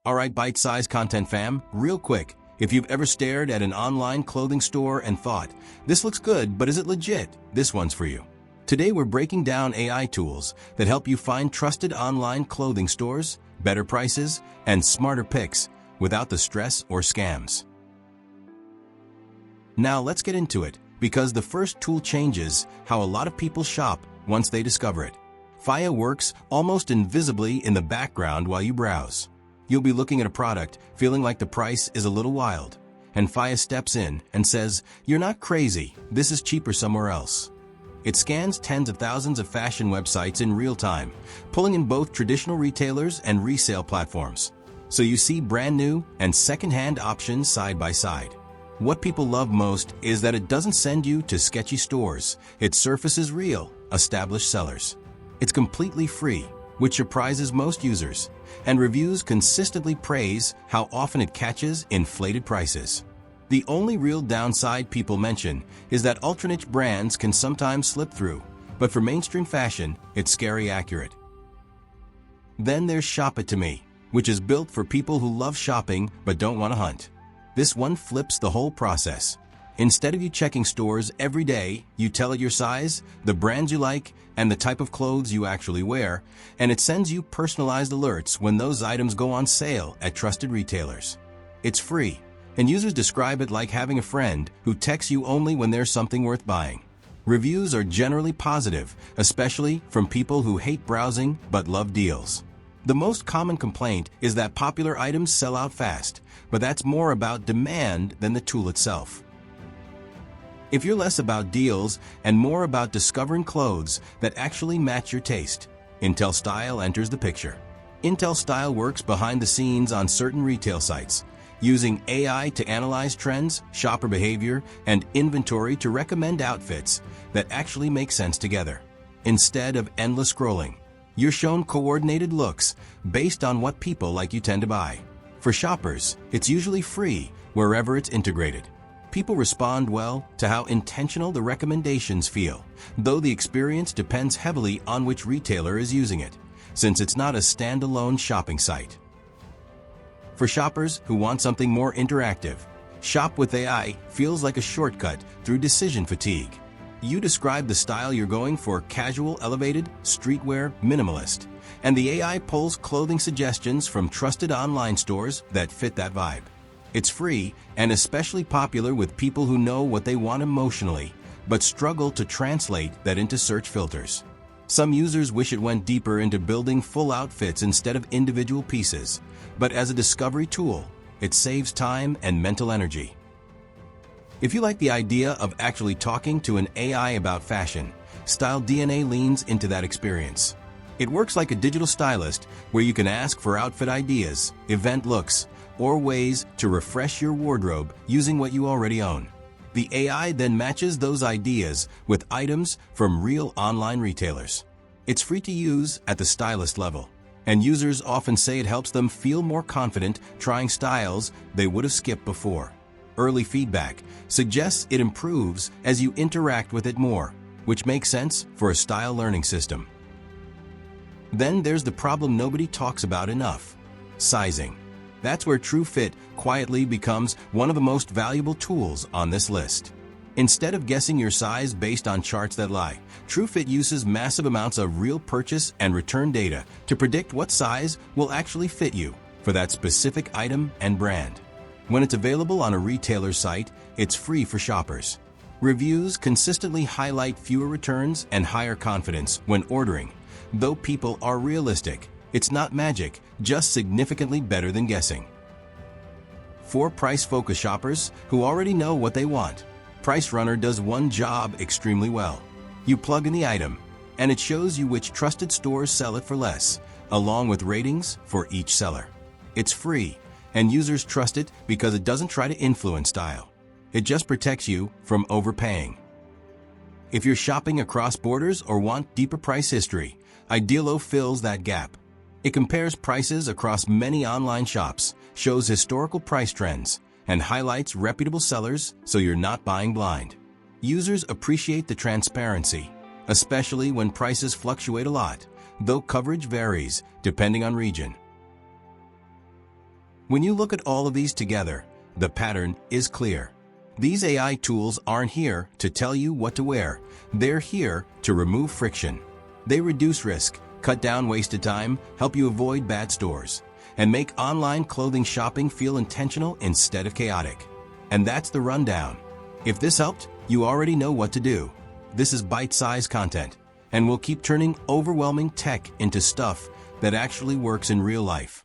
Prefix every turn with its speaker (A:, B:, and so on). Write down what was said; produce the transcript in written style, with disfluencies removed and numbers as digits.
A: Alright, bite-sized content fam, real quick. If you've ever stared at an online clothing store and thought, this looks good, but is it legit? This one's for you. Today we're breaking down AI tools that help you find trusted online clothing stores, better prices, and smarter picks without the stress or scams. Now let's get into it, because the first tool changes how a lot of people shop once they discover it. Phia works almost invisibly in the background while you browse. You'll be looking at a product, feeling like the price is a little wild, and Phia steps in and says, "You're not crazy, this is cheaper somewhere else." It scans tens of thousands of fashion websites in real time, pulling in both traditional retailers and resale platforms. So you see brand new and second-hand options side by side. What people love most is that it doesn't send you to sketchy stores. It surfaces real, established sellers. It's completely free, which surprises most users, and reviews consistently praise how often it catches inflated prices. The only real downside people mention is that ultra-niche brands can sometimes slip through, but for mainstream fashion, it's scary accurate. Then there's Shop It To Me, which is built for people who love shopping but don't want to hunt. This one flips the whole process. Instead of you checking stores every day, you tell it your size, the brands you like, and the type of clothes you actually wear, and it sends you personalized alerts when those items go on sale at trusted retailers. It's free, and users describe it like having a friend who texts you only when there's something worth buying. Reviews are generally positive, especially from people who hate browsing but love deals. The most common complaint is that popular items sell out fast, but that's more about demand than the tool itself. If you're less about deals and more about discovering clothes that actually match your taste, Intelistyle enters the picture. Intelistyle works behind the scenes on certain retail sites, using AI to analyze trends, shopper behavior, and inventory to recommend outfits that actually make sense together. Instead of endless scrolling, you're shown coordinated looks based on what people like you tend to buy. For shoppers, it's usually free wherever it's integrated. People respond well to how intentional the recommendations feel, though the experience depends heavily on which retailer is using it, since it's not a standalone shopping site. For shoppers who want something more interactive, ShopWithAI feels like a shortcut through decision fatigue. You describe the style you're going for: casual, elevated, streetwear, minimalist, and the AI pulls clothing suggestions from trusted online stores that fit that vibe. It's free and especially popular with people who know what they want emotionally, but struggle to translate that into search filters. Some users wish it went deeper into building full outfits instead of individual pieces, but as a discovery tool, it saves time and mental energy. If you like the idea of actually talking to an AI about fashion, StyleDNA leans into that experience. It works like a digital stylist where you can ask for outfit ideas, event looks, or ways to refresh your wardrobe using what you already own. The AI then matches those ideas with items from real online retailers. It's free to use at the stylist level, and users often say it helps them feel more confident trying styles they would have skipped before. Early feedback suggests it improves as you interact with it more, which makes sense for a style learning system. Then there's the problem nobody talks about enough: sizing. That's where TrueFit quietly becomes one of the most valuable tools on this list. Instead of guessing your size based on charts that lie, TrueFit uses massive amounts of real purchase and return data to predict what size will actually fit you for that specific item and brand. When it's available on a retailer's site, it's free for shoppers. Reviews consistently highlight fewer returns and higher confidence when ordering, though people are realistic. It's not magic, just significantly better than guessing. For price-focused shoppers who already know what they want, PriceRunner does one job extremely well. You plug in the item, and it shows you which trusted stores sell it for less, along with ratings for each seller. It's free, and users trust it because it doesn't try to influence style. It just protects you from overpaying. If you're shopping across borders or want deeper price history, Idealo fills that gap. It compares prices across many online shops, shows historical price trends, and highlights reputable sellers so you're not buying blind. Users appreciate the transparency, especially when prices fluctuate a lot, though coverage varies depending on region. When you look at all of these together, the pattern is clear. These AI tools aren't here to tell you what to wear. They're here to remove friction. They reduce risk, cut down wasted time, help you avoid bad stores, and make online clothing shopping feel intentional instead of chaotic. And that's the rundown. If this helped, you already know what to do. This is bite-sized content, and we'll keep turning overwhelming tech into stuff that actually works in real life.